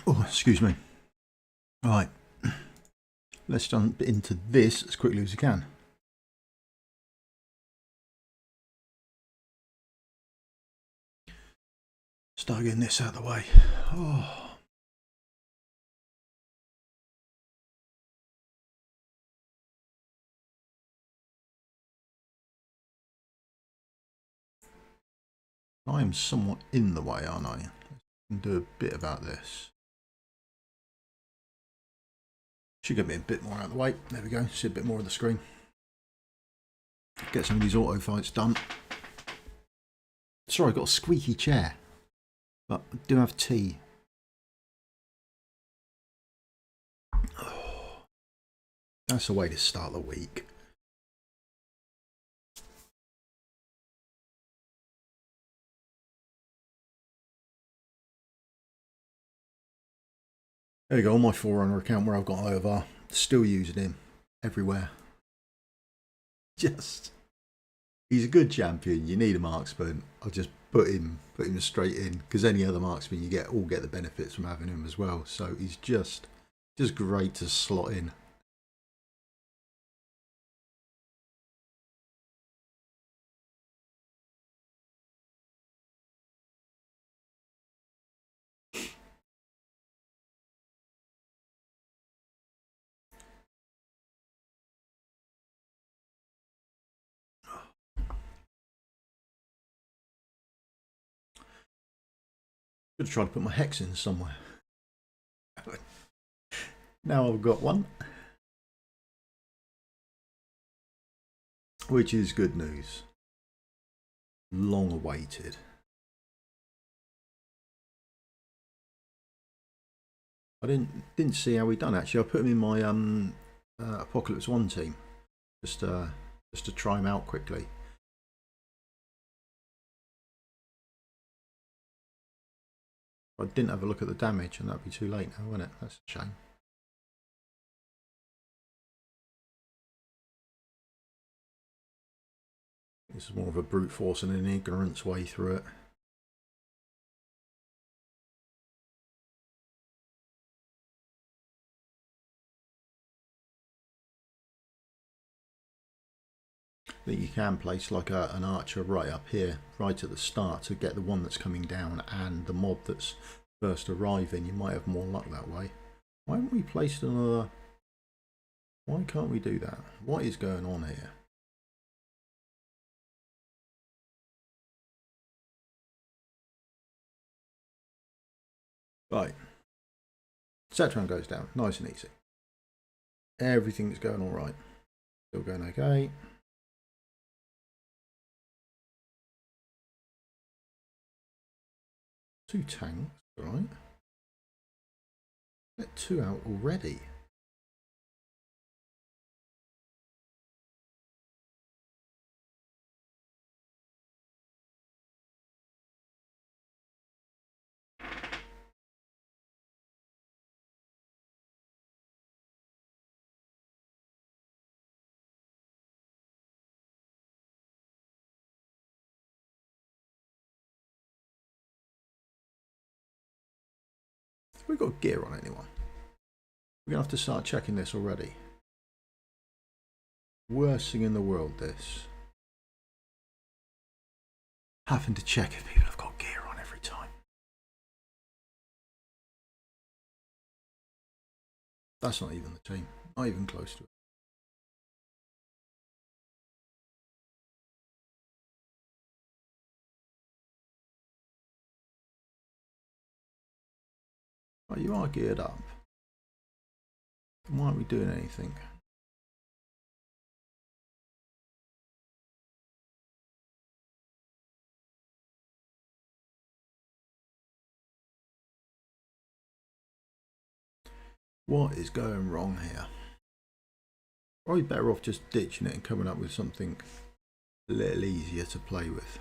Oh, excuse me. Right, let's jump into this as quickly as we can. Start getting this out of the way. Oh. I am somewhat in the way, aren't I? I can do a bit about this. Should get me a bit more out of the way. There we go. See a bit more of the screen. Get some of these auto fights done. Sorry, I've got a squeaky chair, but I do have tea. Oh, that's a way to start the week. There you go, on my Forerunner account where I've got over, still using him everywhere. Just, he's a good champion. You need a marksman. I'll just put him straight in, because any other marksman you all get the benefits from having him as well. So he's just great to slot in. Should have tried to put my hex in somewhere. Now I've got one, which is good news. Long awaited. I didn't see how he done actually. I put him in my Apocalypse 1 team just to try him out quickly. I didn't have a look at the damage, and that'd be too late now, wouldn't it? That's a shame. This is more of a brute force and an ignorance way through it. I think you can place like an archer right up here, right at the start, to get the one that's coming down and the mob that's first arriving. You might have more luck that way. Why haven't we placed another? Why can't we do that? What is going on here? Right. Set goes down, nice and easy. Everything's going all right. Still going okay. Two tanks, right? Let two out already. We've got gear on anyone. We're going to have to start checking this already. Worst thing in the world, this. Having to check if people have got gear on every time. That's not even the team. Not even close to it. Right, you are geared up. Why aren't we doing anything? What is going wrong here? Probably better off just ditching it and coming up with something a little easier to play with.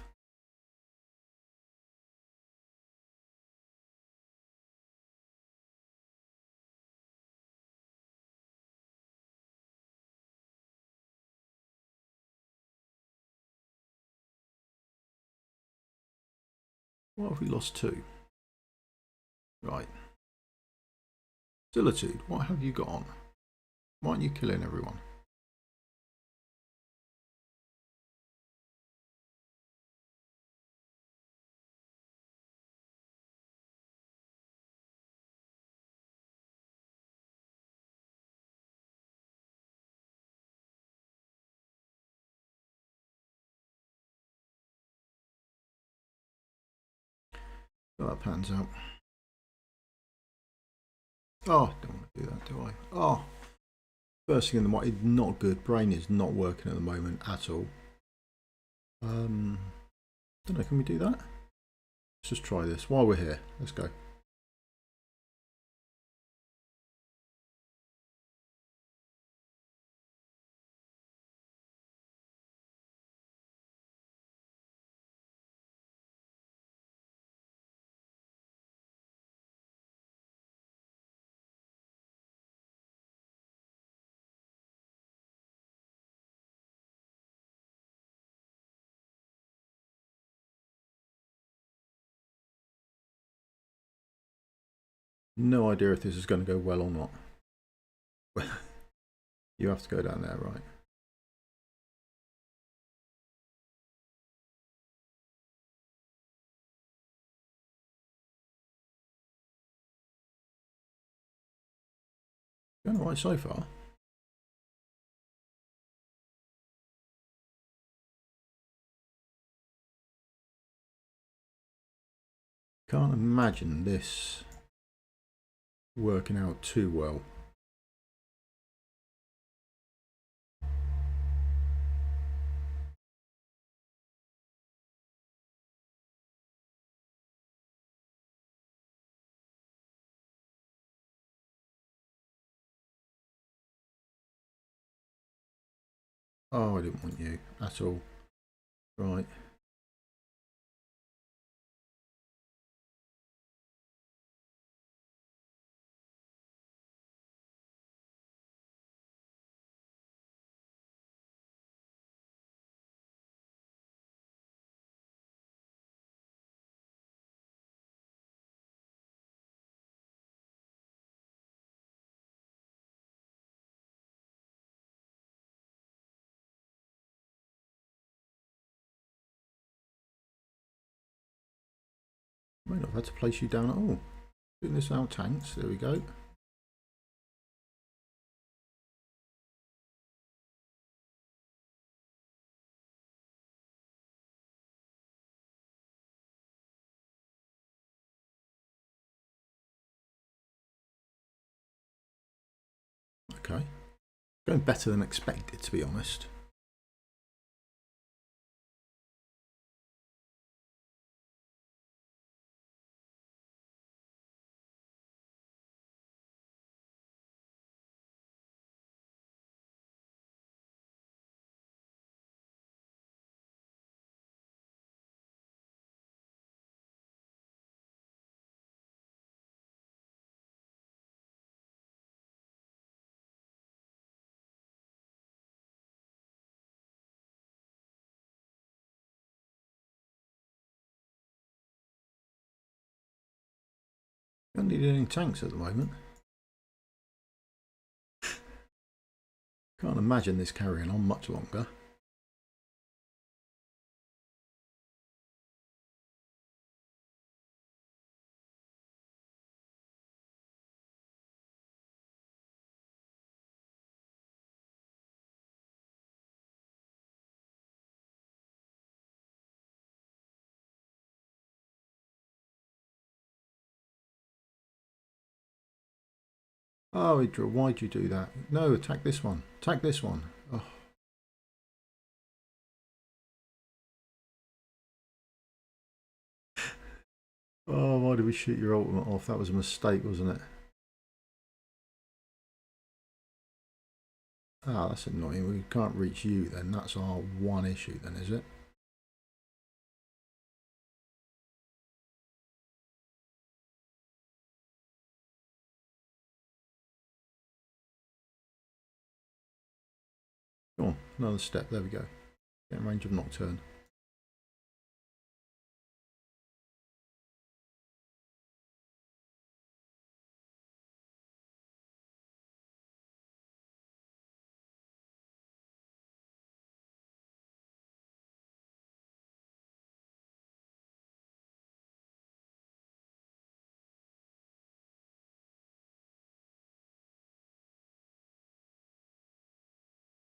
What have we lost two? Right. Solitude, what have you got on? Why aren't you killing everyone? So that pans out. Oh, don't want to do that, do I? Oh, first thing in the morning, not good. Brain is not working at the moment at all. Don't know, can we do that? Let's just try this while we're here. Let's go. No idea if this is going to go well or not. You have to go down there, right? Going all right so far. Can't imagine this working out too well. Oh, I didn't want you at all. Right. May not have had to place you down at all. Doing this out tanks. There we go. Okay. Going better than expected, to be honest. Don't need any tanks at the moment. Can't imagine this carrying on much longer. Oh, why'd you do that? No, attack this one. Attack this one. Oh. Oh, why did we shoot your ultimate off? That was a mistake, wasn't it? Ah, that's annoying. We can't reach you then. That's our one issue then, is it? Come on, another step. There we go. Get in range of Nocturne.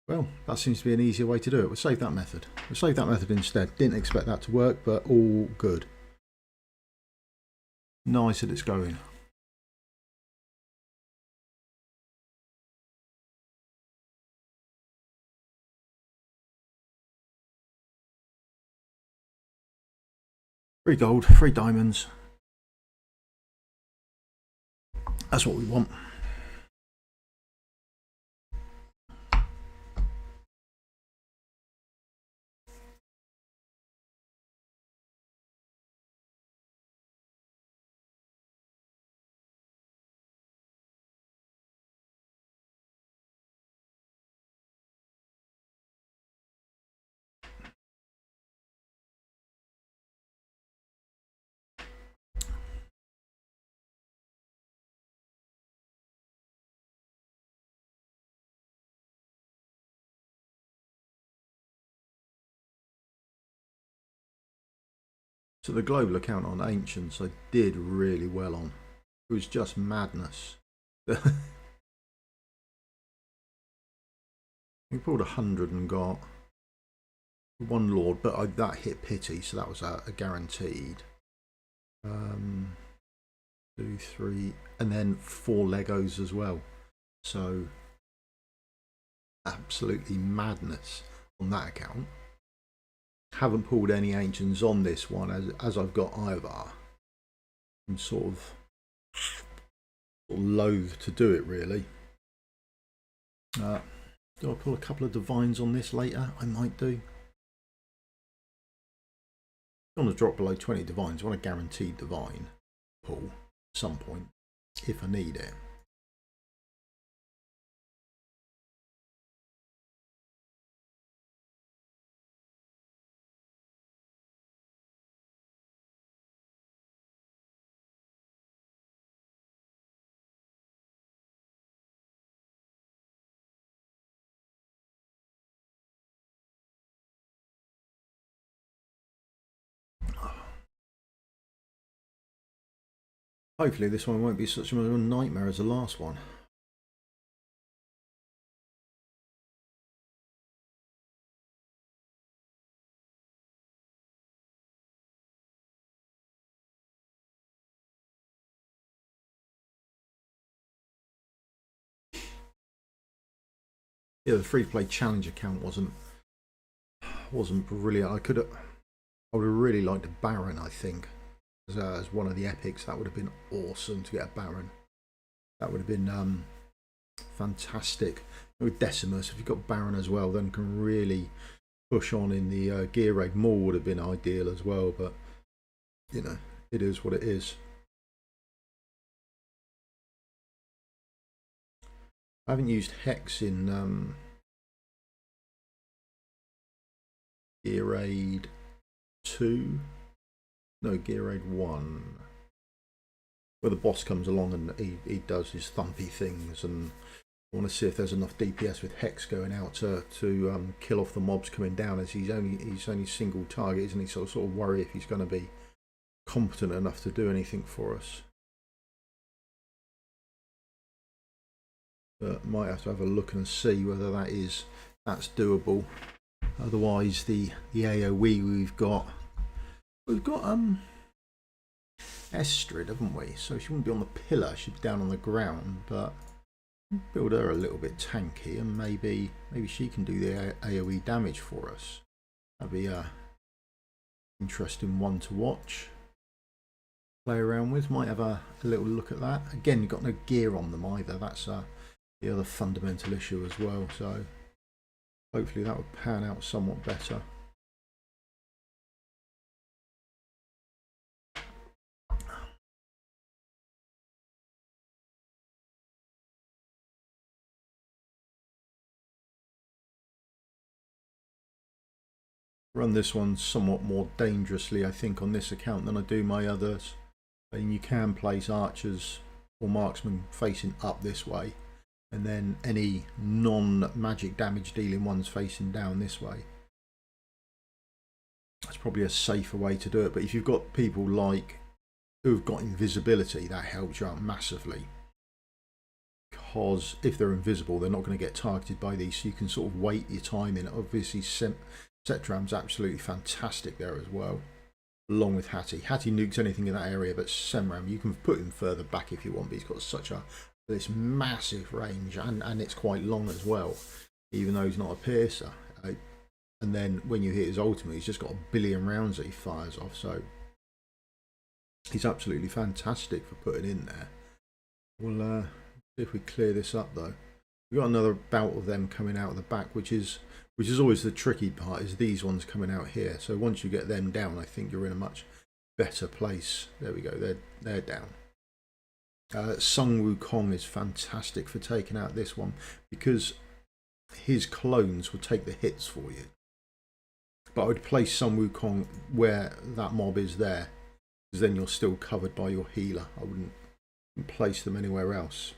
Well, that seems to be an easier way to do it. We'll save that method. We'll save that method instead. Didn't expect that to work, but all good. Nice that it's going. Free gold, free diamonds. That's what we want. So the global account on Ancients I did really well on. It was just madness. We pulled 100 and got one Lord, but that hit pity, so that was a guaranteed. 2, 3, and then 4 Legos as well. So absolutely madness on that account. Haven't pulled any Ancients on this one as I've got Ivar. I'm sort of loath to do it really. Do I pull a couple of divines on this later? I might do. I want to drop below 20 divines. I want a guaranteed divine pull at some point if I need it. Hopefully this one won't be such a nightmare as the last one. Yeah, the free-to-play challenge account wasn't brilliant. I would have really liked a Baron, I think, as one of the epics. That would have been awesome to get a Baron. That would have been fantastic. With Decimus, if you've got Baron as well, then can really push on in the gear raid. More would have been ideal as well, but you know, it is what it is. I haven't used Hex in gear raid 2. No, gear raid 1. Where the boss comes along and he does his thumpy things, and I want to see if there's enough DPS with Hex going out to kill off the mobs coming down, as he's only single target, isn't he? So I sort of worry if he's going to be competent enough to do anything for us. But might have to have a look and see whether that's doable. Otherwise, the AOE we've got Estrid, haven't we? So she wouldn't be on the pillar; she'd be down on the ground. But build her a little bit tanky, and maybe she can do the AOE damage for us. That'd be a interesting one to watch. Play around with. Might have a little look at that. Again, you've got no gear on them either. That's the other fundamental issue as well. So hopefully that would pan out somewhat better. Run this one somewhat more dangerously, I think, on this account than I do my others. I mean, you can place archers or marksmen facing up this way, and then any non-magic damage dealing ones facing down this way. That's probably a safer way to do it, but if you've got people like who've got invisibility, that helps you out massively. because if they're invisible, they're not going to get targeted by these. So you can sort of wait your time in. Obviously, Setram's absolutely fantastic there as well, along with Hattie. Hattie nukes anything in that area, but Semram, you can put him further back if you want, but he's got such this massive range, and it's quite long as well, even though he's not a piercer. And then when you hit his ultimate, he's just got a billion rounds that he fires off, so he's absolutely fantastic for putting in there. We'll see if we clear this up though. We've got another bout of them coming out of the back, which is always the tricky part, is these ones coming out here. So once you get them down, I think you're in a much better place. There we go, they're down. Sung Wukong is fantastic for taking out this one, because his clones will take the hits for you. But I would place Sung Wukong where that mob is there, because then you're still covered by your healer. I wouldn't place them anywhere else.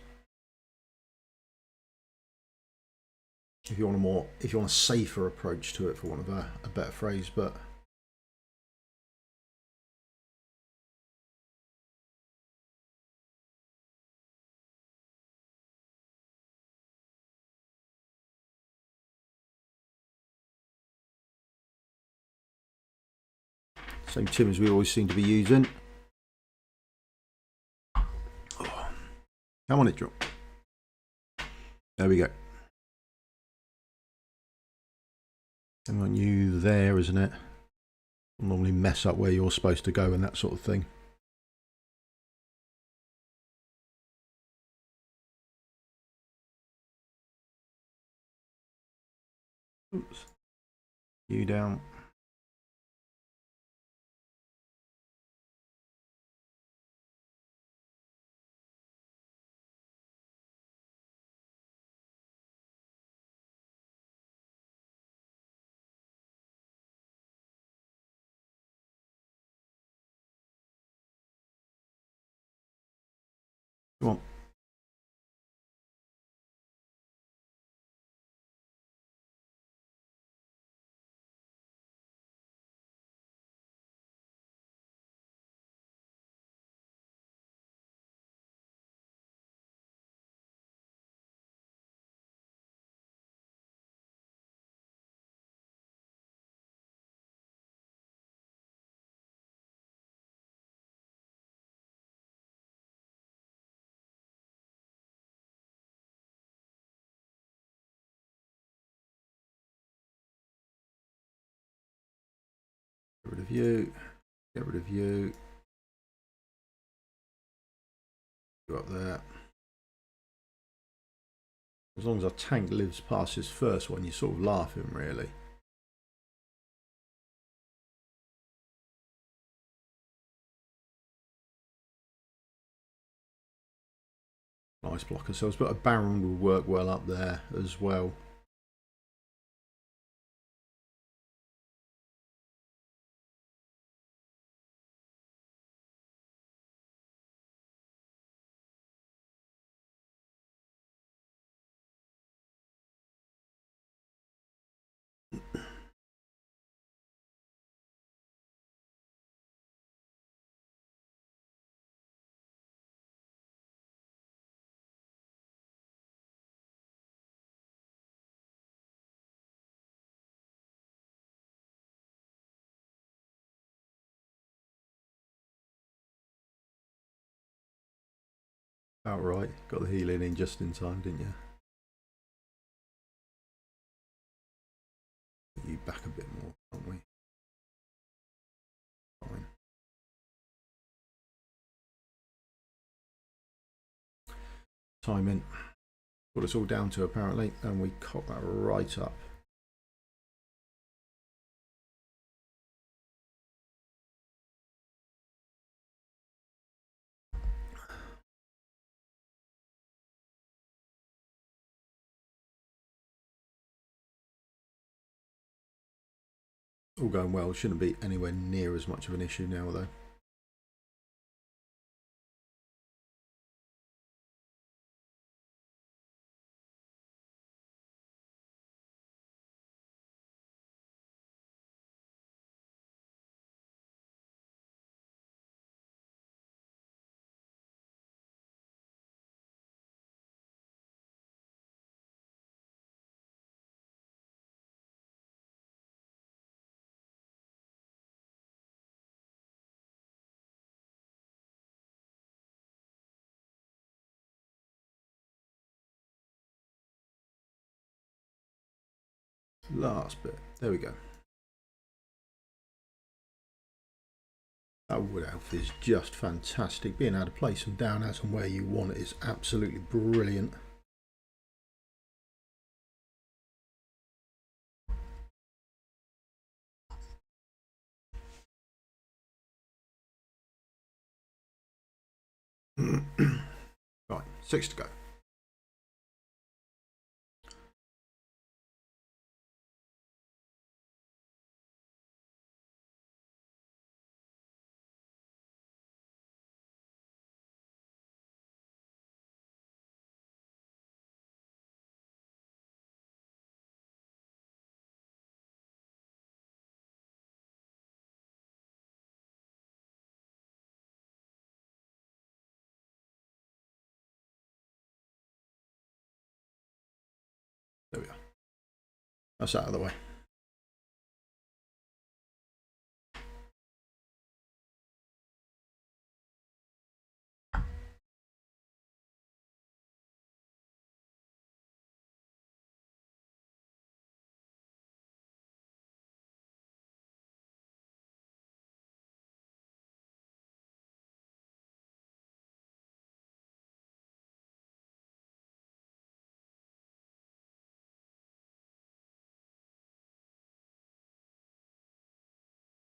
If you want a safer approach to it, for want of a better phrase, but same Tim as we always seem to be using. Oh, come on, it drop. There we go. And on you there, isn't it? I'll normally mess up where you're supposed to go and that sort of thing. Oops. You down. Come on. Get rid of you. Get rid of you. Go up there. As long as our tank lives past his first one, you're sort of laughing, really. Nice block ourselves, but a Baron will work well up there as well. Outright, got the healing in just in time, didn't you? You back a bit more, can't we? Fine. Timing. What it's all down to, apparently, and we cock that right up. All going well. Shouldn't be anywhere near as much of an issue now, though. Last bit. There we go. That wood elf is just fantastic. Being able to place them down as and where you want it is absolutely brilliant. Right, 6 to go. There we go. That's out of the way.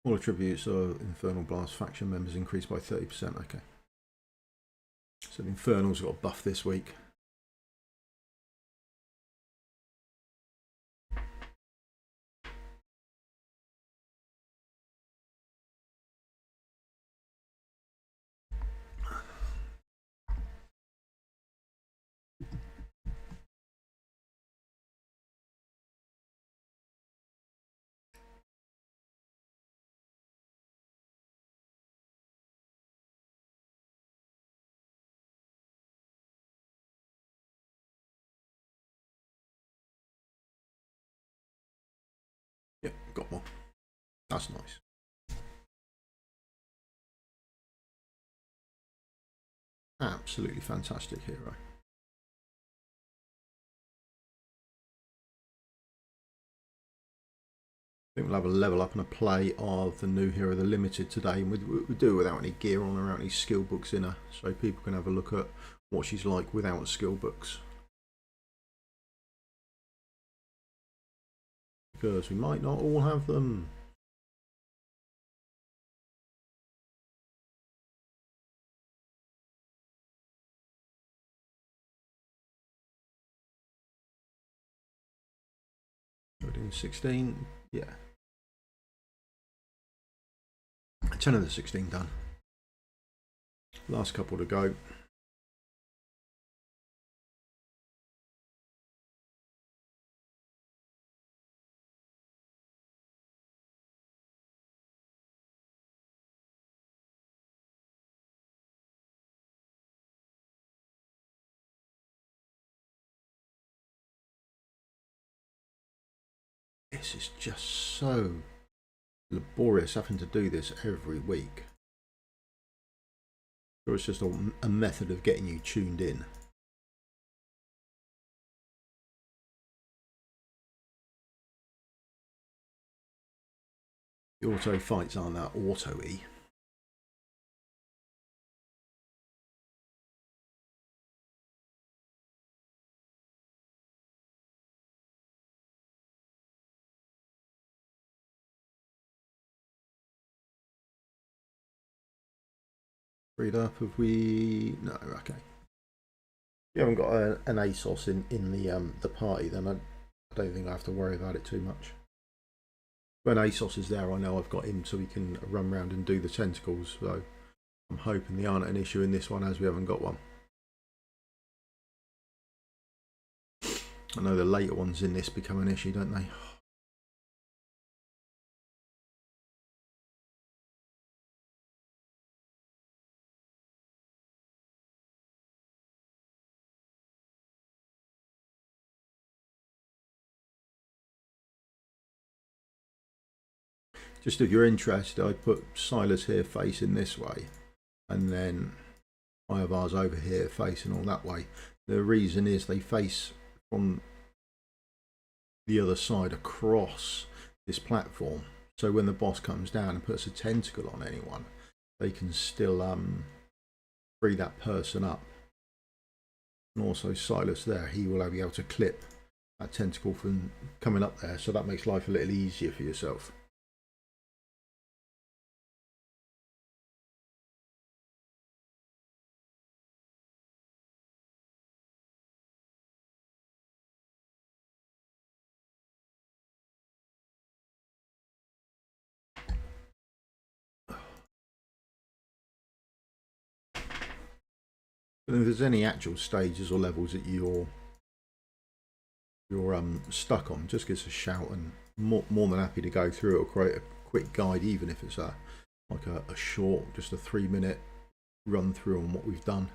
All attributes of Infernal Blast faction members increased by 30%. Okay. So the Infernal's got a buff this week. Yep, got one. That's nice. Absolutely fantastic hero. I think we'll have a level up and a play of the new hero, the limited, today, and we'll do it without any gear on or any skill books in her, so people can have a look at what she's like without skill books. Because we might not all have them. We're doing 16, yeah. 10 of the 16 done. Last couple to go. This is just so laborious having to do this every week. Or it's just a method of getting you tuned in. The auto fights aren't that auto-y. Read up if we no, okay. You haven't got an ASOS in the party, then I don't think I have to worry about it too much. When ASOS is there, I know I've got him so we can run around and do the tentacles, so I'm hoping they aren't an issue in this one, as we haven't got one. I know the later ones in this become an issue, don't they? Just if you're interested, I put Silas here facing this way, and then I have ours over here facing all that way. The reason is they face from the other side across this platform, so when the boss comes down and puts a tentacle on anyone, they can still free that person up. And also Silas there, he will be able to clip that tentacle from coming up there, so that makes life a little easier for yourself. But if there's any actual stages or levels that you're stuck on, just give us a shout, and more than happy to go through it or create a quick guide, even if it's like a short, just a 3-minute run through on what we've done.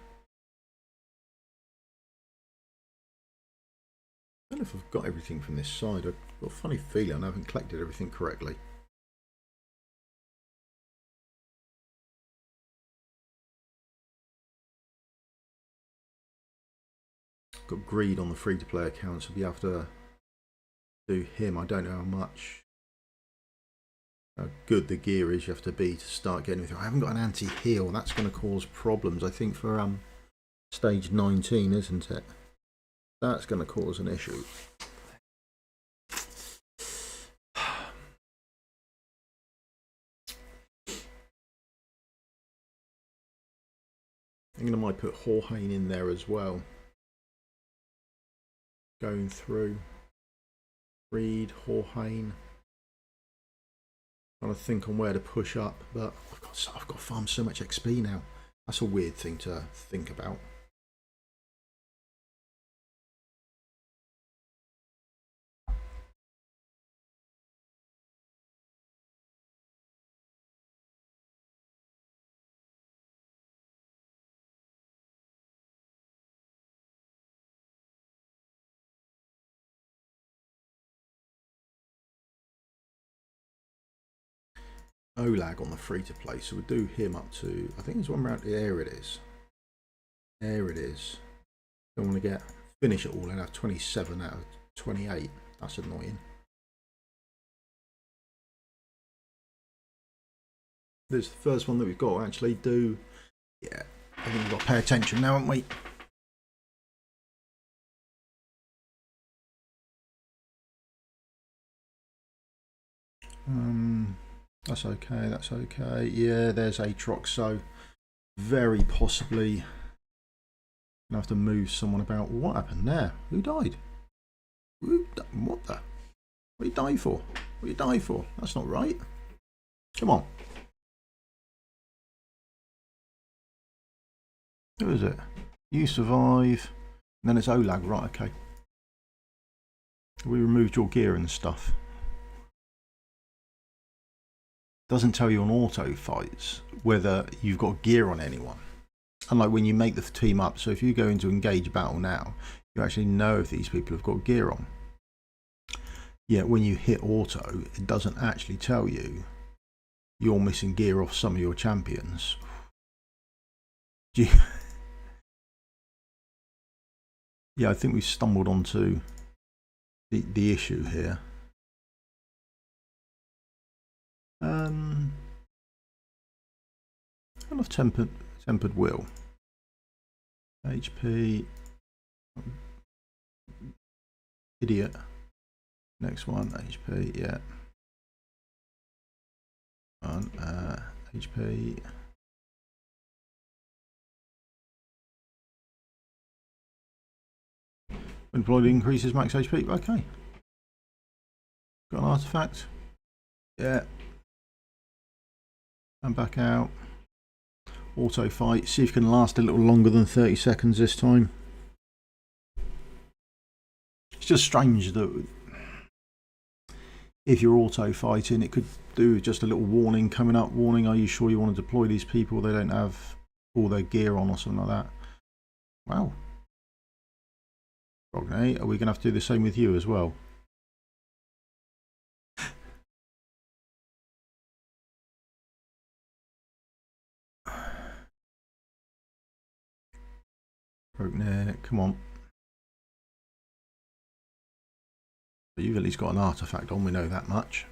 I don't know if I've got everything from this side. I've got a funny feeling I haven't collected everything correctly. Got greed on the free-to-play account, so we have to do him. I don't know how much good the gear is you have to be to start getting everything. I haven't got an anti-heal. That's going to cause problems, I think, for stage 19, isn't it? That's going to cause an issue. I'm going to might put Horhane in there as well. Going through. Reed, Horhane. Trying to think on where to push up, but I've got to farm so much XP now. That's a weird thing to think about. Olag on the free to play, so we'll do him up to, I think there's one around there. It is. There it is. Don't want to finish it all and have 27 out of 28. That's annoying. This is the first one that we've got to actually do. Yeah, I think we've got to pay attention now, haven't we? That's okay, that's okay. Yeah, there's Aatrox, so very possibly gonna have to move someone about. What happened there? Who died? What the? What you die for? What you die for? That's not right. Come on. Who is it? You survive. And then it's Olag, right, okay. We removed your gear and stuff. Doesn't tell you on auto fights whether you've got gear on anyone. Unlike when you make the team up, so if you go into engage battle now, you actually know if these people have got gear on. Yet when you hit auto, it doesn't actually tell you you're missing gear off some of your champions. Yeah, I think we've stumbled onto the issue here. Enough tempered will. HP. Idiot. Next one, HP, yeah. HP. When deployed, increases max HP. Okay. Got an artifact. Yeah. And back out. Auto fight. See if you can last a little longer than 30 seconds this time. It's just strange that if you're auto fighting, it could do just a little warning coming up. Warning, are you sure you want to deploy these people? They don't have all their gear on or something like that. Wow. Okay, are we going to have to do the same with you as well? Broke neck, come on. But you've at least got an artifact on, we know that much.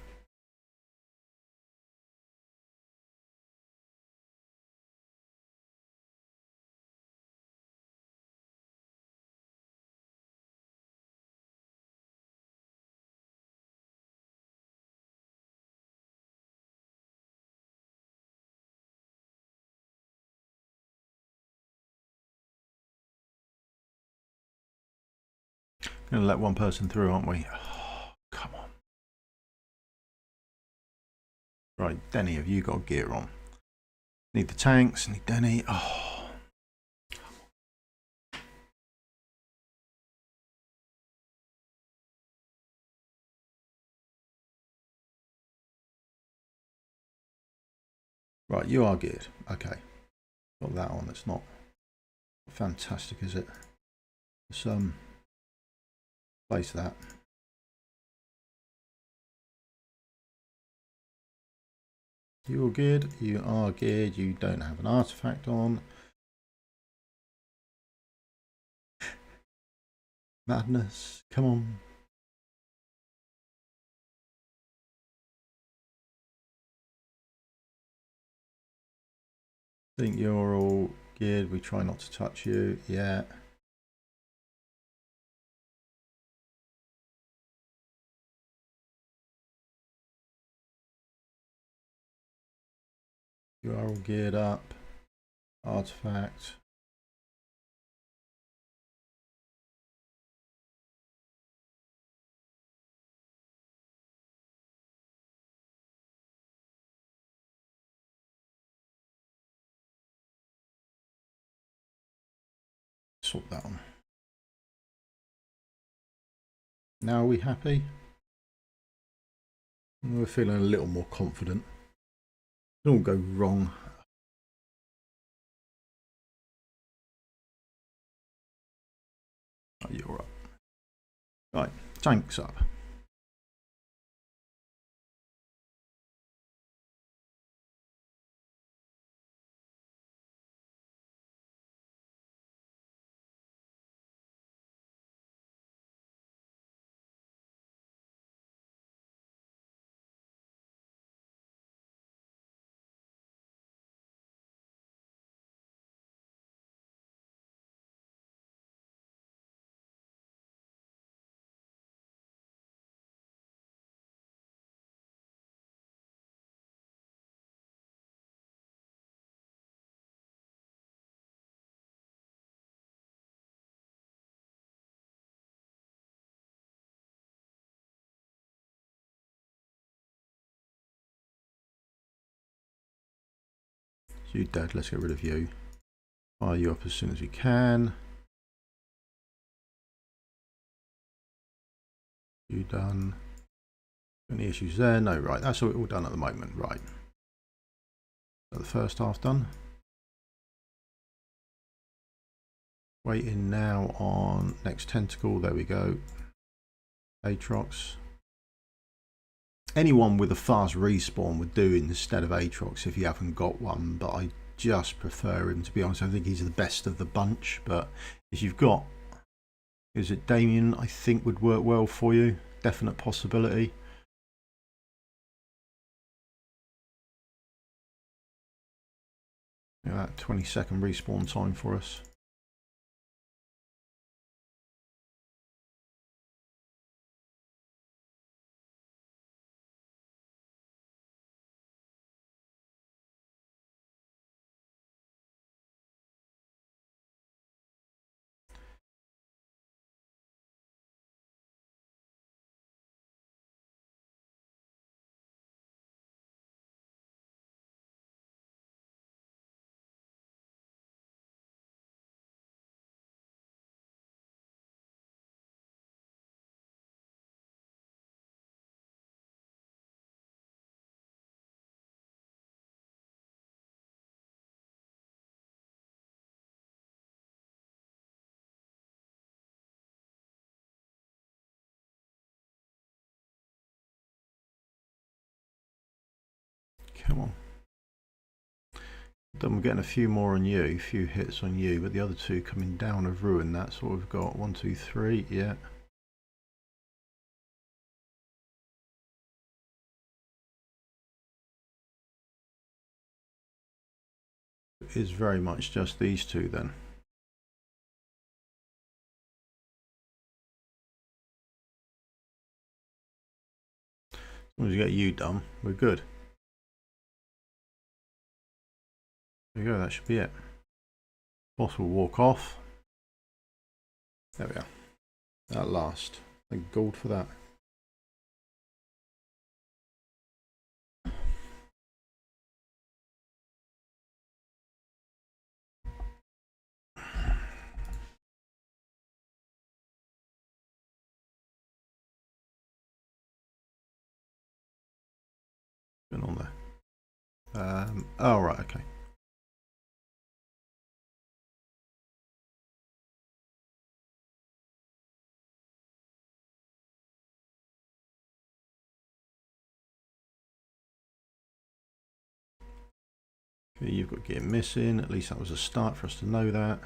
Going to let one person through, aren't we? Oh, come on. Right, Denny, have you got gear on? Need the tanks, need Denny. Oh. Right, you are geared. Okay. Got that on. It's not fantastic, is it? Let's place that. You're geared. You are geared. You don't have an artifact on. Madness. Come on. I think you're all geared. We try not to touch you. Yeah. You are all geared up. Artifact. Sort that on. Now are we happy? We're feeling a little more confident. It all go wrong. Oh, you're up. Right, tanks up. So you're dead. Let's get rid of you. Fire you up as soon as we can. You done? Any issues there? No, right. That's all done at the moment. Right. So the first half done. Waiting now on next tentacle. There we go. Aatrox. Anyone with a fast respawn would do instead of Aatrox if you haven't got one, but I just prefer him, to be honest. I think he's the best of the bunch, but if you've got, is it Damien, I think would work well for you. Definite possibility. Yeah, that 20-second respawn time for us. Come on. Then we're getting a few more on you, a few hits on you, but the other two coming down have ruined that. So we've got 1, 2, 3, yeah. is very much just these two then. As long as you get you done, we're good. There we go, that should be it. Boss will walk off. There we are. At last. Thank gold for that. What's going on there? Oh, right, okay. Okay, you've got gear missing. At least that was a start for us to know that.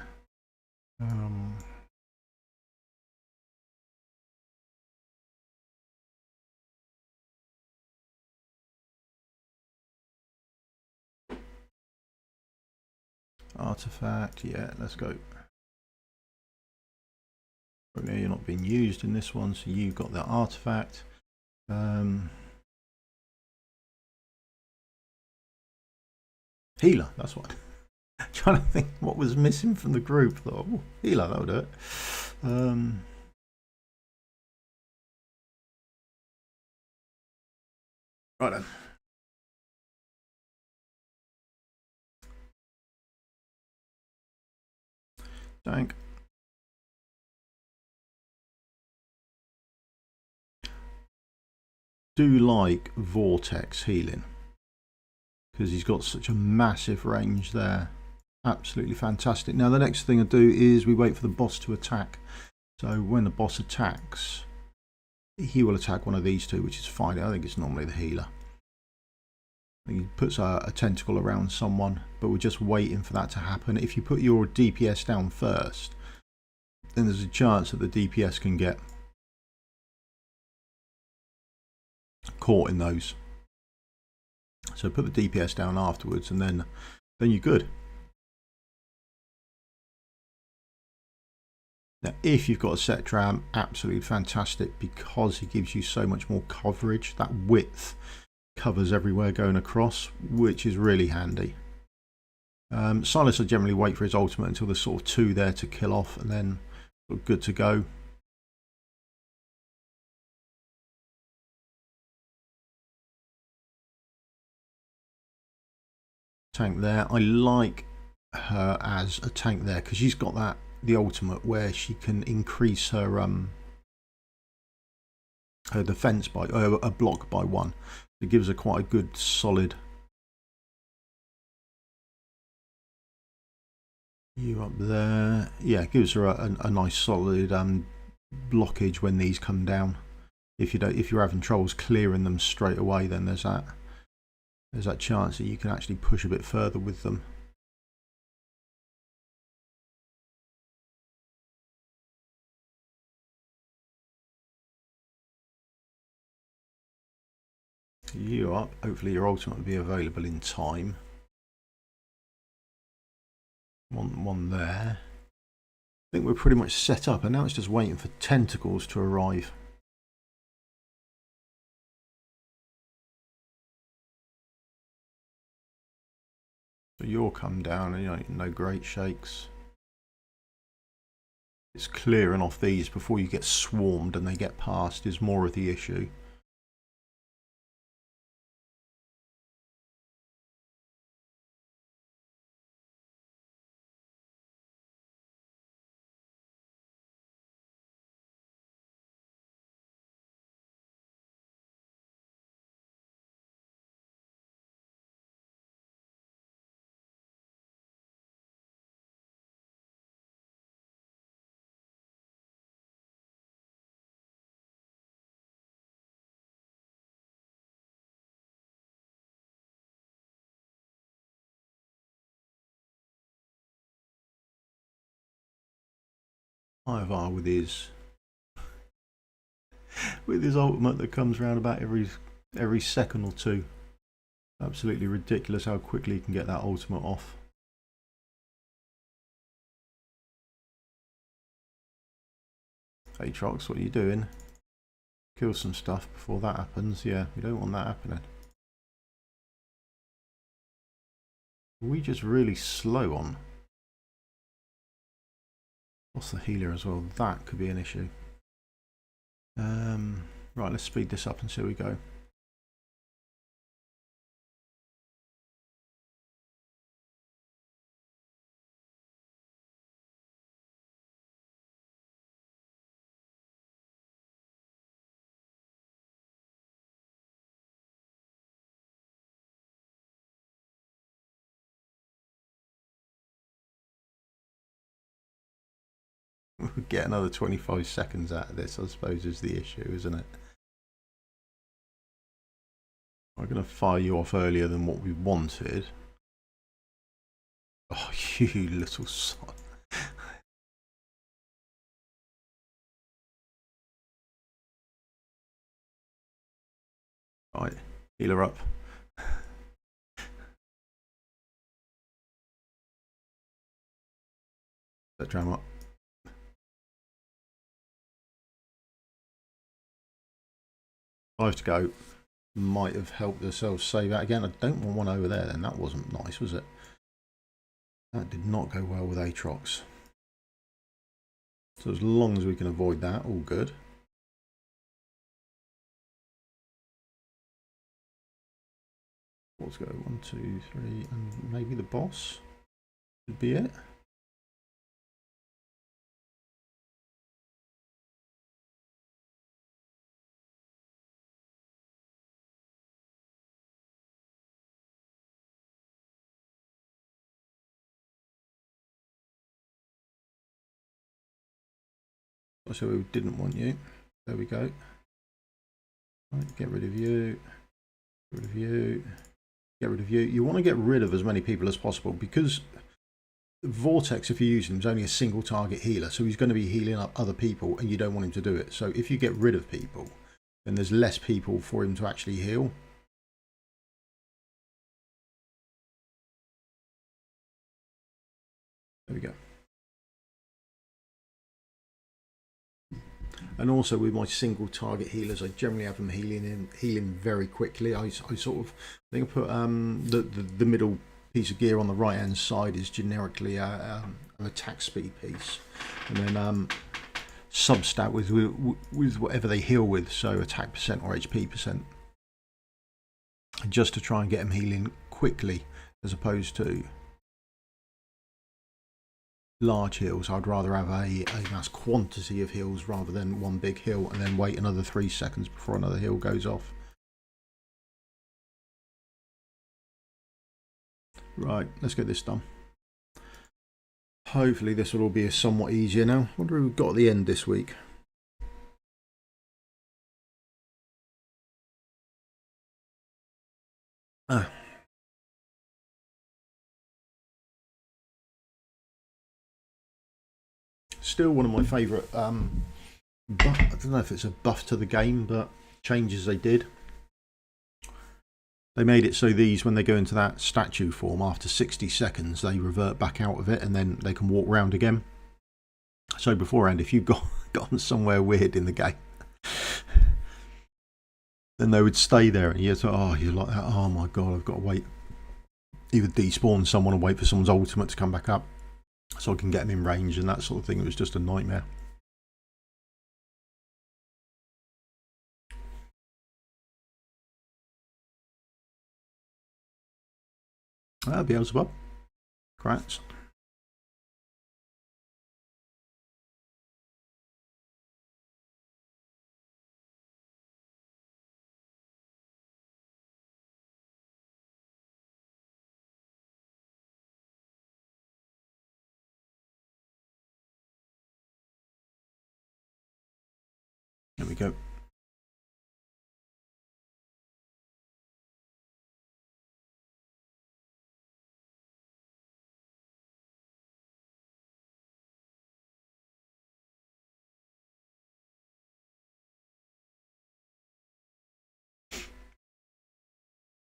Artifact, yeah, let's go. Okay, you're not being used in this one, so you've got the artifact. Healer, that's what. Trying to think what was missing from the group. Thought, oh, healer, that would do it. Right then. Tank. Do like Vortex healing because he's got such a massive range there. Absolutely fantastic. Now the next thing I do is we wait for the boss to attack. So when the boss attacks, he will attack one of these two, which is fine. I think it's normally the healer. He puts a tentacle around someone, but we're just waiting for that to happen. If you put your DPS down first, then there's a chance that the DPS can get caught in those. So put the DPS down afterwards, and then you're good. Now, if you've got a set tram, absolutely fantastic because it gives you so much more coverage. That width covers everywhere going across, which is really handy. Silas will generally wait for his ultimate until there's sort of two there to kill off, and then sort of good to go. Tank there. I like her as a tank there because she's got that the ultimate where she can increase her defense by a block by 1. It gives her quite a good solid. You up there? Yeah, it gives her a nice solid blockage when these come down. If you're having troubles clearing them straight away, then there's that chance that you can actually push a bit further with them. You up. Hopefully your ultimate will be available in time. One there. I think we're pretty much set up, and now it's just waiting for tentacles to arrive. So you'll come down, and you know, no great shakes. It's clearing off these before you get swarmed and they get past is more of the issue. Ivar with his ultimate that comes around about every second or two. Absolutely ridiculous how quickly he can get that ultimate off. Aatrox, what are you doing? Kill some stuff before that happens. Yeah, we don't want that happening. Are we just really slow on? What's the healer as well? That could be an issue. Right, let's speed this up and see how we go. We'll get another 25 seconds out of this, I suppose, is the issue, isn't it? I'm going to fire you off earlier than what we wanted. Oh, you little son. Right, healer up. Set dram up. 5 to go. Might have helped ourselves save that again. I don't want one over there then. That wasn't nice, was it? That did not go well with Aatrox. So as long as we can avoid that, all good. Let's go 1, 2, 3, and maybe the boss should be it. So we didn't want you. There we go. Right, get rid of you. Get rid of you. Get rid of you. You want to get rid of as many people as possible because Vortex, if you're using him, is only a single target healer. So he's going to be healing up other people and you don't want him to do it. So if you get rid of people, then there's less people for him to actually heal. There we go. And also with my single target healers, I generally have them healing very quickly. I sort of, I think I put the middle piece of gear on the right hand side is generically an attack speed piece, and then substat with whatever they heal with, so attack percent or HP percent, just to try and get them healing quickly as opposed to large heals. I'd rather have a mass quantity of heals rather than one big heal and then wait another 3 seconds before another heal goes off. Right, let's get this done. Hopefully this will all be somewhat easier now. What do we've got at the end this week? Still one of my favourite I don't know if it's a buff to the game, but changes they did. They made it so these, when they go into that statue form, after 60 seconds they revert back out of it and then they can walk around again. So beforehand, if you've gone somewhere weird in the game, then they would stay there and you're like, oh, you're like that, oh my god, I've got to wait, either despawn someone or wait for someone's ultimate to come back up so I can get them in range and that sort of thing. It was just a nightmare. Beelzebub. Crats. There we go.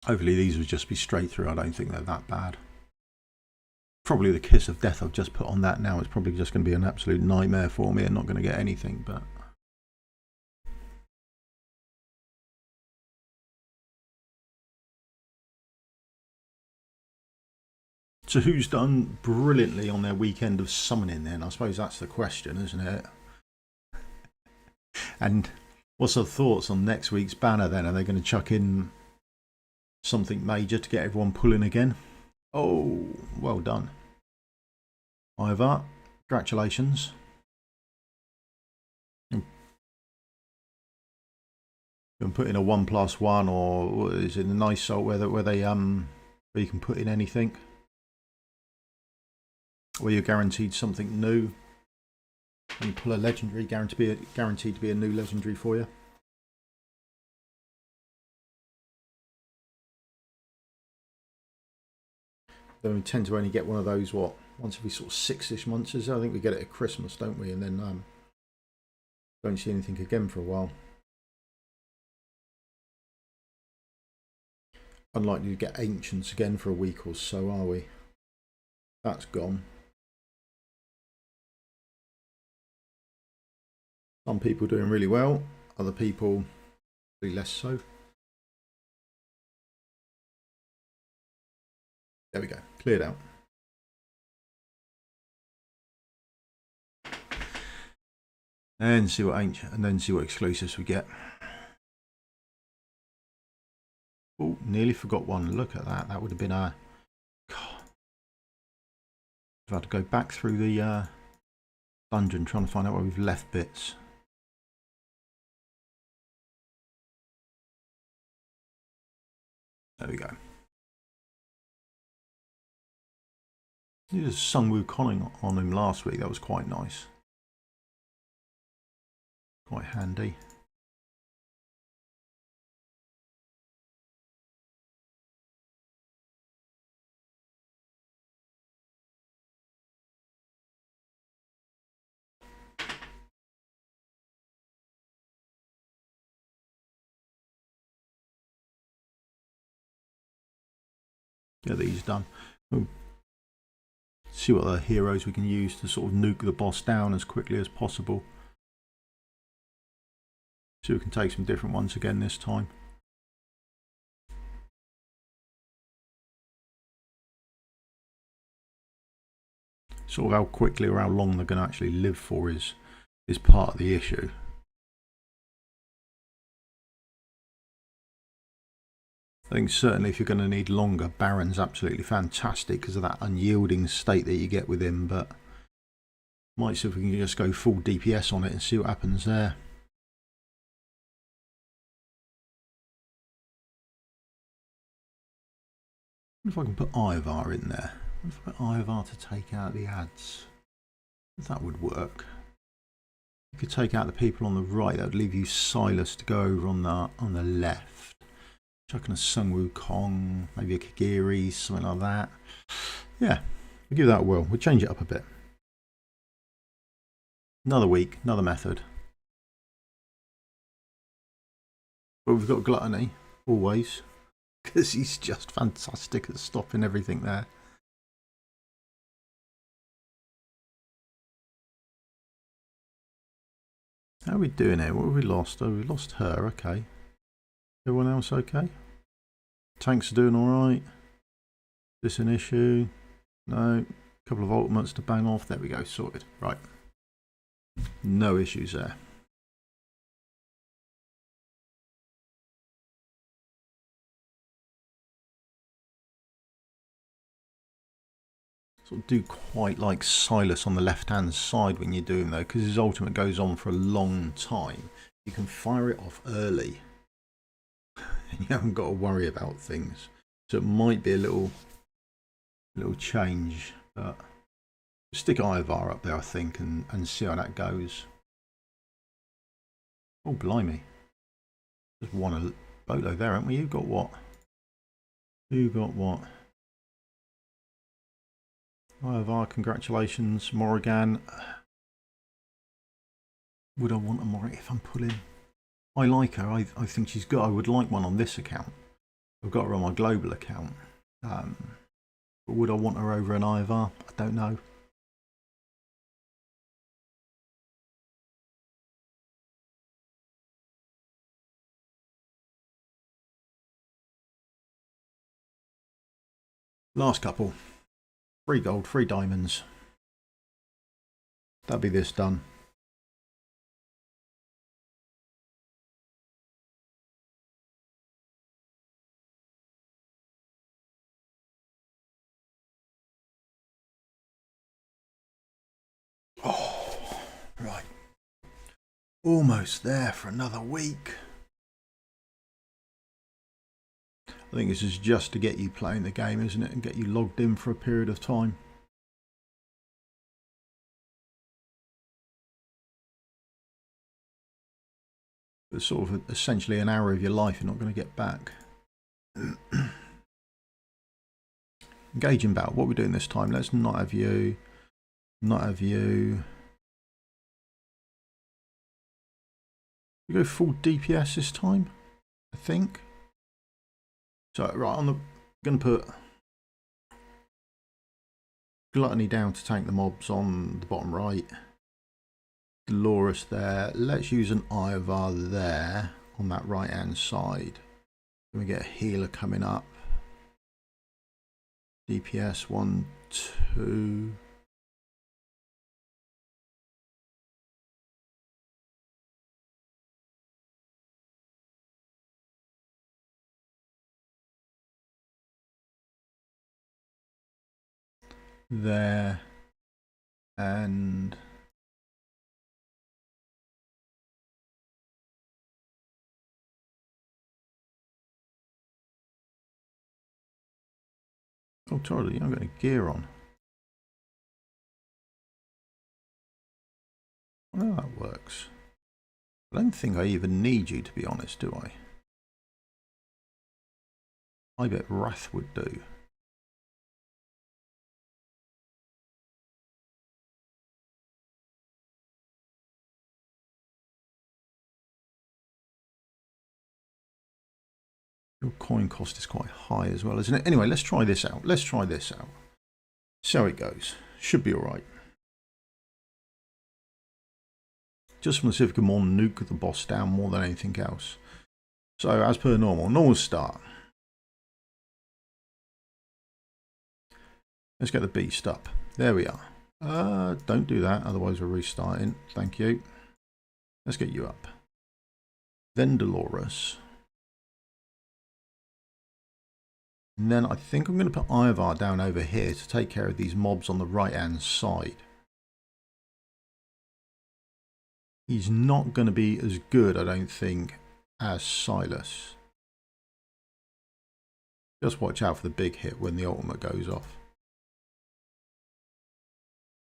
Hopefully these will just be straight through. I don't think they're that bad. Probably the kiss of death I've just put on that now is probably just going to be an absolute nightmare for me and not going to get anything, but So who's done brilliantly on their weekend of summoning then? I suppose that's the question, isn't it? And what's our thoughts on next week's banner then? Are they going to chuck in something major to get everyone pulling again? Oh, well done. Ivar, congratulations. And put in a 1+1, or is it a nice salt where you can put in anything? Or you're guaranteed something new. When you pull a legendary, guaranteed to be a new legendary for you. So we tend to only get one of those, what, once every sort of 6-ish months. I think we get it at Christmas, don't we? And then don't see anything again for a while. Unlikely to get Ancients again for a week or so, are we? That's gone. Some people doing really well, other people really less so. There we go, cleared out. And see what ancient, and then see what exclusives we get. Oh, nearly forgot one. Look at that. That would have been a. God. I've had to go back through the dungeon trying to find out where we've left bits. There we go. He was Sungwoo Conning on him last week. That was quite nice. Quite handy. Get these done. Ooh. See what other heroes we can use to sort of nuke the boss down as quickly as possible. See if we can take some different ones again this time. Sort of how quickly or how long they're going to actually live for is part of the issue. I think certainly if you're going to need longer, Baron's absolutely fantastic because of that unyielding state that you get with him, but might see if we can just go full DPS on it and see what happens there. What if I can put Ivar in there? What if I put Ivar to take out the ads? That would work. You could take out the people on the right, that would leave you Silas to go over on the left. Chucking a Sungwoo Kong, maybe a Kagiri, something like that. Yeah, we'll give that a whirl. We'll change it up a bit. Another week, another method. But we've got Gluttony, always. Because he's just fantastic at stopping everything there. How are we doing here? What have we lost? Oh, we lost her, okay. Everyone else okay? Tanks are doing alright. This an issue? No. A couple of ultimates to bang off. There we go, sorted. Right. No issues there. Sort of do quite like Silas on the left hand side when you're doing though, because his ultimate goes on for a long time. You can fire it off early and you haven't got to worry about things. So it might be a little change, but stick Ivar up there I think and see how that goes. Oh blimey. Just won a bolo there, haven't we? You got what? You got what? Ivar, congratulations. Morrigan. Would I want a Morrigan if I'm pulling? I like her. I think she's good. I would like one on this account. I've got her on my global account. But would I want her over an Ivar? I don't know. Last couple. 3 gold, 3 diamonds. That'll be this done. Oh, right. Almost there for another week. I think this is just to get you playing the game, isn't it? And get you logged in for a period of time. It's sort of essentially an hour of your life you're not going to get back. Engage in battle. What are we doing this time? Let's not have you. Not have you. We go full DPS this time, I think. So right on the, going to put Gluttony down to tank the mobs on the bottom right. Dolores there. Let's use an Ivar there on that right hand side. Then we get a healer coming up. DPS 1, 2. There and oh, totally, I'm getting gear on. I know that works. I don't think I even need you, to be honest, do I? I bet Wrath would do. Your coin cost is quite high as well, isn't it? Anyway, let's try this out. Let's try this out. See how it goes. Should be alright. Just want to see if we can more nuke the boss down more than anything else. So, as per normal start. Let's get the beast up. There we are. Don't do that, otherwise we're restarting. Thank you. Let's get you up. Then Dolores. And then I think I'm going to put Ivar down over here to take care of these mobs on the right hand side. He's not going to be as good, I don't think, as Silas. Just watch out for the big hit when the ultimate goes off.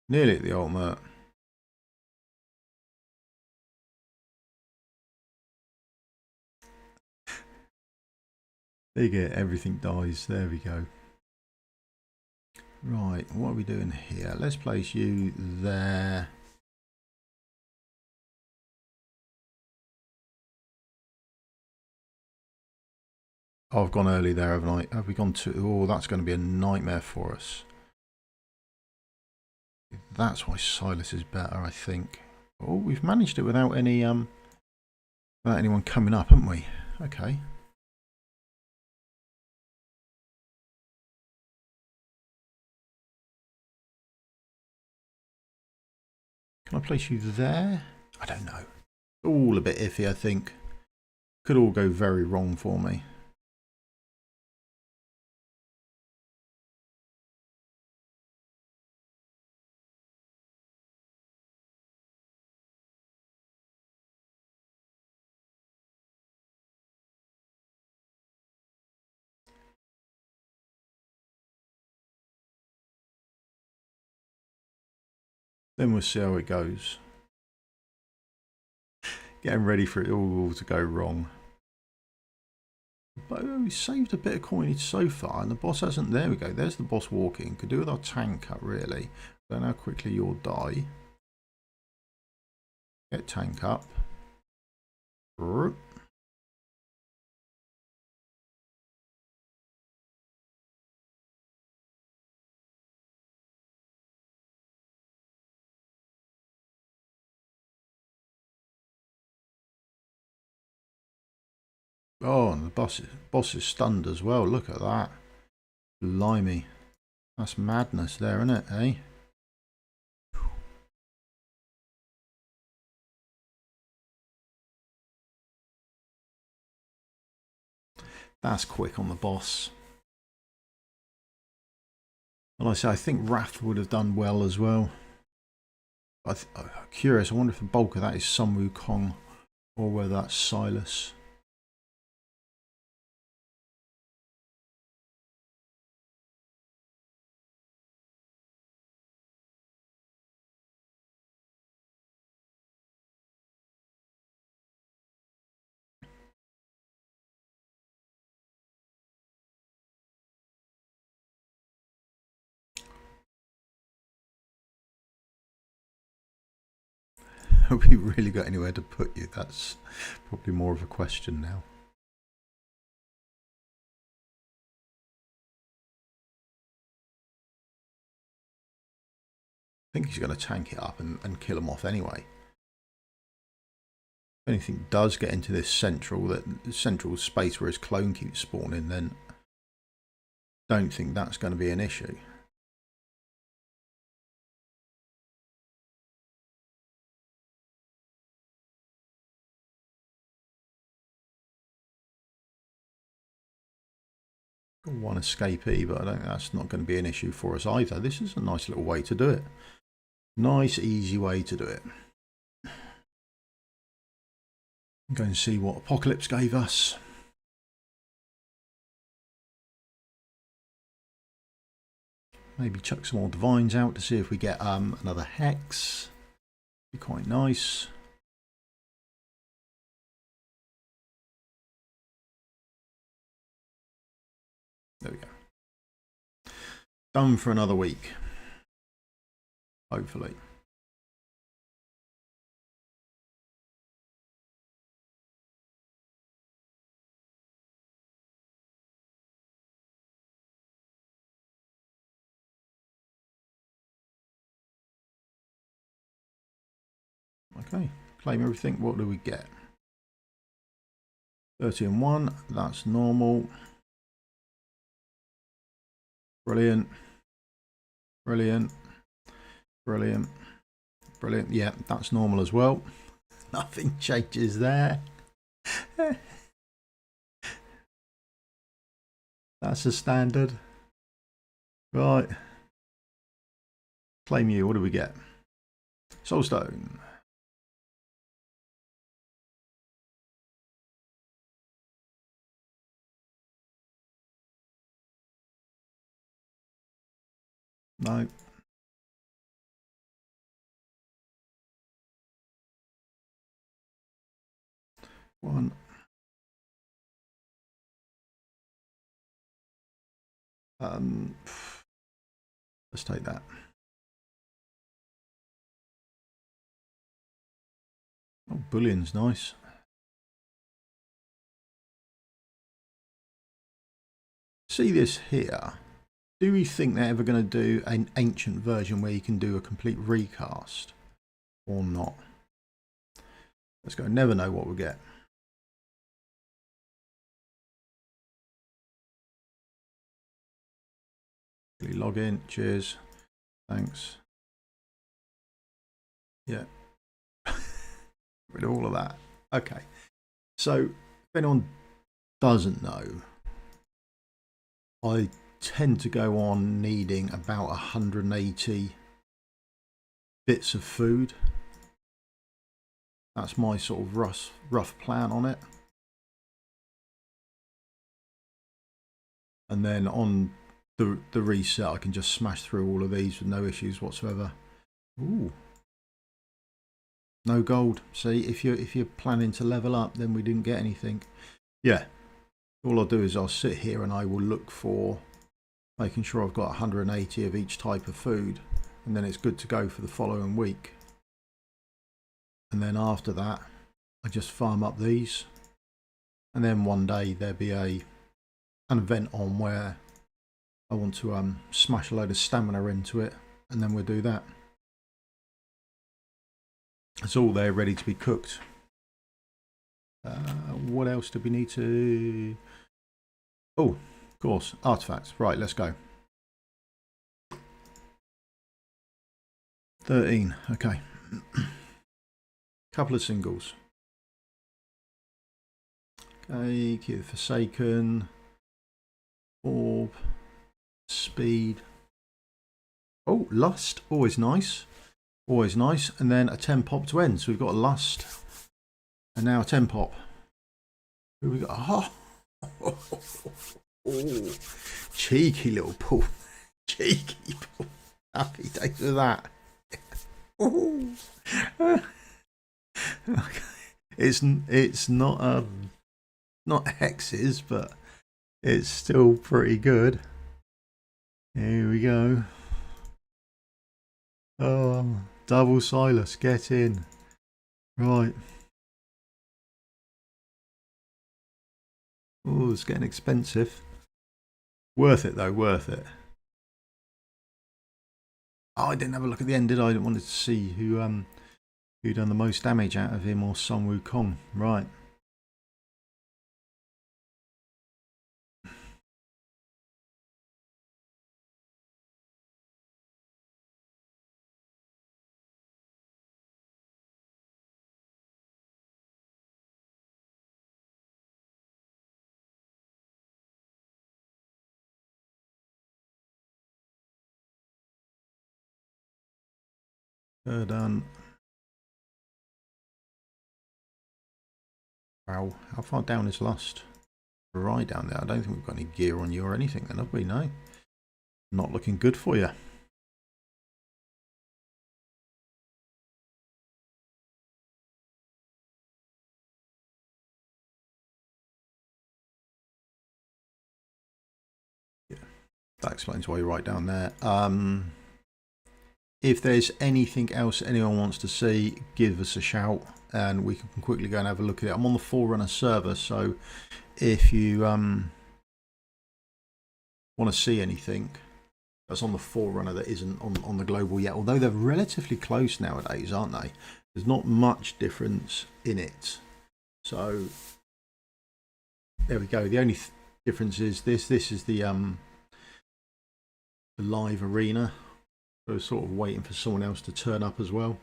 Nearly at the ultimate. Big hit, everything dies. There we go. Right, what are we doing here? Let's place you there. Oh, I've gone early there, haven't I? Have we gone to... Oh, that's going to be a nightmare for us. That's why Silas is better, I think. Oh, we've managed it without any without anyone coming up, haven't we? Okay. Can I place you there? I don't know. All a bit iffy, I think. Could all go very wrong for me. Then we'll see how it goes. Getting ready for it all to go wrong. But we saved a bit of coinage so far, and the boss hasn't. There we go. There's the boss walking. Could do with our tank up, really. Don't know how quickly you'll die. Get tank up. Oh, and the boss is stunned as well. Look at that. Blimey. That's madness there, isn't it, eh? That's quick on the boss. Well, I say, I think Wrath would have done well as well. I'm curious, I wonder if the bulk of that is Sun Wukong or whether that's Silas. Have we really got anywhere to put you? That's probably more of a question now. I think he's going to tank it up and kill him off anyway. If anything does get into this central space where his clone keeps spawning, then don't think that's going to be an issue. One escapee, but I don't think that's not going to be an issue for us either. This is a nice little way to do it. Nice, easy way to do it. I'm going to see what Apocalypse gave us. Maybe chuck some more divines out to see if we get another hex. Be quite nice. There we go. Done for another week. Hopefully. Okay, claim everything. What do we get? 30 and 1. That's normal. Brilliant. Brilliant. Brilliant. Brilliant. Yeah, that's normal as well. Nothing changes there. That's a standard. Right. Claim you. What do we get? Soulstone. No. One. Let's take that. Oh, bullion's nice. See this here. Do we think they're ever going to do an ancient version where you can do a complete recast or not? Let's go. Never know what we'll get. Log in. Cheers. Thanks. Yeah. Rid of all of that. Okay. So, if anyone doesn't know, I tend to go on needing about 180 bits of food. That's my sort of rough plan on it. And then on the reset, I can just smash through all of these with no issues whatsoever. Ooh. No gold. See, if you're planning to level up, then we didn't get anything. Yeah. All I'll do is I'll sit here and I will look for making sure I've got 180 of each type of food, and then it's good to go for the following week. And then after that, I just farm up these, and then one day there'll be an event on where I want to smash a load of stamina into it, and then we'll do that. It's all there ready to be cooked. What else do we need to... Oh, of course, artifacts. Right, let's go. 13. Okay. Couple of singles. Okay, Key of the Forsaken. Orb. Speed. Oh, Lust. Always nice. Always nice. And then a 10 pop to end. So we've got a Lust. And now a 10 pop. Who we got? Oh. Oh. Cheeky little pull. Cheeky pull. Happy days with that. It's not not hexes, but it's still pretty good. Here we go. Oh, double Silas, get in. Right. Oh, it's getting expensive. Worth it though, worth it. Oh, I didn't have a look at the end, did I? I wanted to see who done the most damage out of him or Sun Wukong. Right. Done. Wow, how far down is Lust? Right down there. I don't think we've got any gear on you or anything then, have we? No. Not looking good for you. Yeah, that explains why you're right down there. If there's anything else anyone wants to see, give us a shout and we can quickly go and have a look at it. I'm on the Forerunner server, so if you want to see anything that's on the Forerunner that isn't on the global yet, although they're relatively close nowadays, aren't they? There's not much difference in it. So there we go. The only difference is this is the live arena. So sort of waiting for someone else to turn up as well.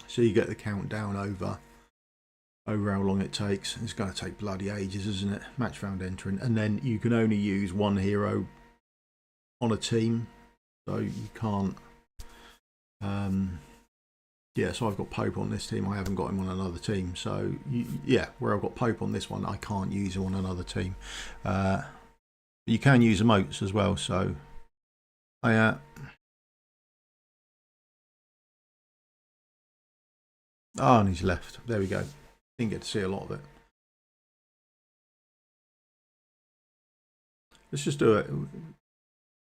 So you get the countdown over how long it takes. It's going to take bloody ages, isn't it? Match found entering, and then you can only use one hero on a team, so you can't. Yeah, so I've got Pope on this team. I haven't got him on another team. So yeah, where I've got Pope on this one, I can't use him on another team. You can use emotes as well. So oh, and he's left. There we go. Didn't get to see a lot of it. Let's just do it.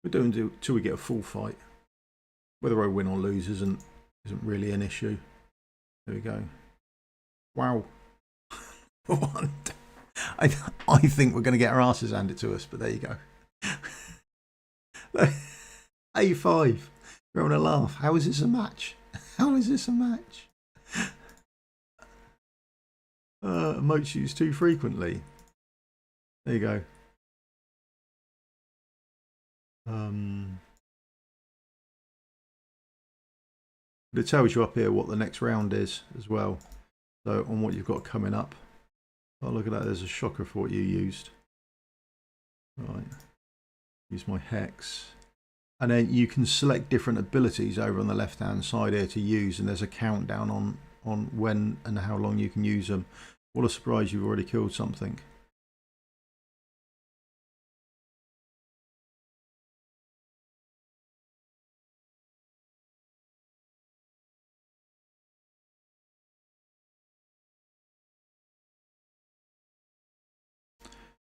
We're doing till we get a full fight. Whether I win or lose isn't really an issue. There we go. Wow. I think we're going to get our asses handed to us, but there you go. A5. We're having a laugh. How is this a match? How is this a match? Emotes used too frequently. There you go. It tells you up here what the next round is as well. So on what you've got coming up. Oh, look at that. There's a shocker for what you used. Right. Use my hex. And then you can select different abilities over on the left hand side here to use, and there's a countdown on when and how long you can use them. What a surprise, you've already killed something.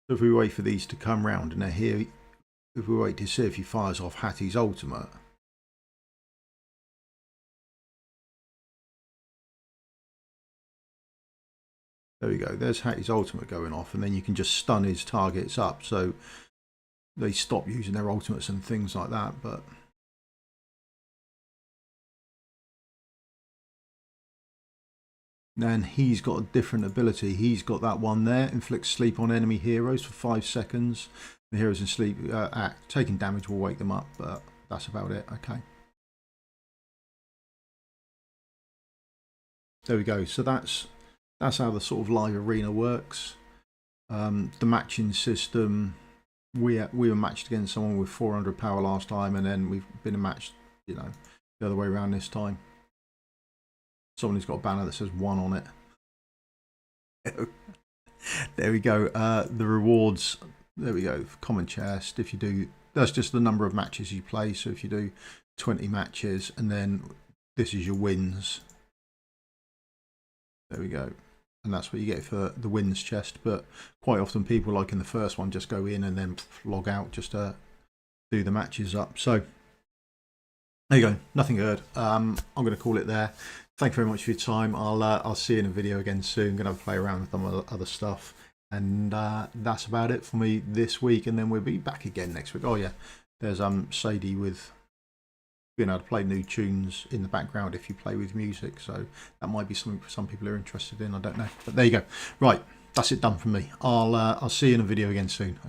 So if we wait for these to come round, and here, if we wait to see if he fires off Hattie's ultimate. There we go, there's Hattie's ultimate going off, and then you can just stun his targets up, so they stop using their ultimates and things like that. But then he's got a different ability. He's got that one there, inflicts sleep on enemy heroes for 5 seconds. The heroes in sleep taking damage will wake them up, but that's about it. Okay. there we go. So that's how the sort of live arena works. The matching system, we were matched against someone with 400 power last time, and then we've been matched, you know, the other way around this time. Someone who's got a banner that says 1 on it. There we go. The rewards, there we go. Common chest. If you do, that's just the number of matches you play. So if you do 20 matches, and then this is your wins. There we go. And that's what you get for the wins chest. But quite often people, like in the first one, just go in and then log out just to do the matches up. So there you go. Nothing heard. I'm going to call it there. Thank you very much for your time. I'll see you in a video again soon. I'm going to have a play around with some other stuff. And that's about it for me this week. And then we'll be back again next week. Oh yeah, there's Sadie with being able to play new tunes in the background if you play with music. So that might be something some people are interested in. I don't know. But there you go. Right, that's it done from me. I'll see you in a video again soon. Okay.